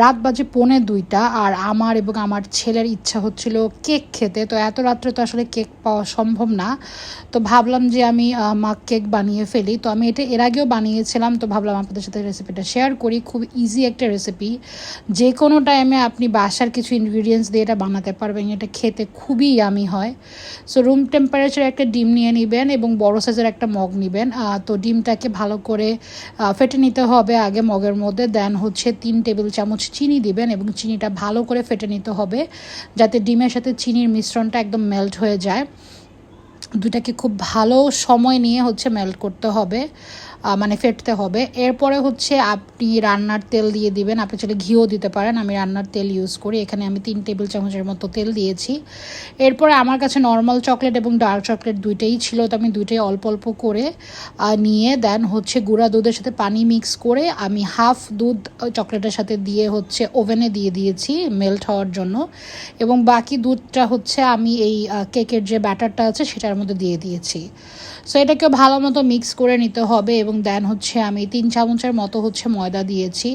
রাত বাজে 1:45 আর আমার এবং আমার ছেলের ইচ্ছা হচ্ছিল কেক খেতে। তো এত রাত্রে তো আসলে কেক পাওয়া সম্ভব না। তো ভাবলাম যে আমি মাক কেক বানিয়ে ফেলি। তো আমি এটা এর আগেও বানিয়েছিলাম, তো ভাবলাম আপনাদের সাথে রেসিপিটা শেয়ার করি। খুব ইজি একটা রেসিপি, যে কোনো টাইমে আপনি বাসার কিছু ইনগ্রিডিয়েন্টস দিয়ে এটা বানাতে পারবেন। এটা খেতে খুবই ইয়ামি হয়। সো রুম টেম্পারেচারে একটা ডিম নিয়ে নেবেন এবং বড় সাইজের একটা মগ নেবেন। তো ডিমটাকে ভালো করে ফেটে নিতে হবে আগে মগের মধ্যে। দেন হচ্ছে 3 টেবিল চামচ চিনি দিবেন এবং চিনিটা ভালো করে ফেটে নিতে হবে, যাতে ডিমের সাথে চিনির মিশ্রণটা একদম মেল্ট হয়ে যায়। দুটাকে খুব ভালো সময় নিয়ে হচ্ছে মেল্ট করতে হবে, মানে ফেটতে হবে। এরপরে হচ্ছে আপনি রান্নার তেল দিয়ে দিবেন, আপনি চাইলে ঘিও দিতে পারেন। আমি রান্নার তেল ইউজ করি, এখানে আমি 3 টেবিল চামচের মতো তেল দিয়েছি। এরপরে আমার কাছে নর্মাল চকলেট এবং ডার্ক চকলেট দুইটাই ছিল, তো আমি দুইটাই অল্প অল্প করে নিয়ে দেন হচ্ছে গুঁড়া দুধের সাথে পানি মিক্স করে আমি হাফ দুধ চকলেটের সাথে দিয়ে হচ্ছে ওভেনে দিয়ে দিয়েছি মেল্ট হওয়ার জন্য, এবং বাকি দুধটা হচ্ছে আমি এই কেকের যে ব্যাটারটা আছে সেটার মধ্যে দিয়ে দিয়েছি। সো এটাকে ভালো মতো মিক্স করে নিতে হবে এবং দেন হচ্ছে আমি 3 চামচের মতো হচ্ছে ময়দা দিয়েছি।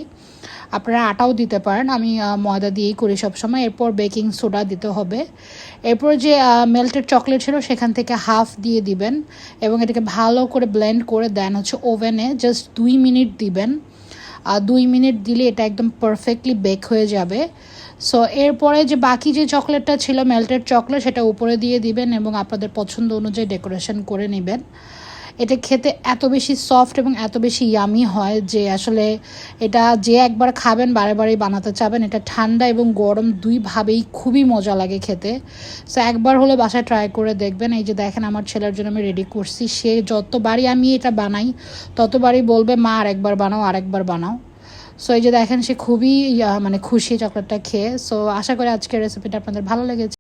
আপনারা আটাও দিতে পারেন, আমি ময়দা দিয়েই করি সবসময়। এরপর বেকিং সোডা দিতে হবে। এরপর যে মেল্টেড চকলেট ছিল সেখান থেকে হাফ দিয়ে দিবেন এবং এটাকে ভালো করে ব্লেন্ড করে দেন হচ্ছে ওভেনে জাস্ট 2 মিনিট দিবেন। 2 মিনিট দিলে এটা একদম পারফেক্টলি বেক হয়ে যাবে। সো এরপরে যে বাকি যে চকলেটটা ছিল মেল্টেড চকলেট, সেটা উপরে দিয়ে দিবেন এবং আপনাদের পছন্দ অনুযায়ী ডেকোরেশন করে নেবেন। এটা খেতে এত বেশি সফট এবং এত বেশি ইয়ামি হয় যে আসলে এটা যে একবার খাবেন বারে বারেই বানাতে চাবেন। এটা ঠান্ডা এবং গরম দুইভাবেই খুবই মজা লাগে খেতে। সো একবার হলো বাসায় ট্রাই করে দেখবেন। এই যে দেখেন আমার ছেলের জন্য আমি রেডি করছি, সে যতবারই আমি এটা বানাই ততবারই বলবে মা আরেকবার বানাও আরেকবার বানাও। সো এই যে দেখেন সে খুবই মানে খুশি চকলেটটা খেয়ে। সো আশা করি আজকের রেসিপিটা আপনাদের ভালো লেগেছে।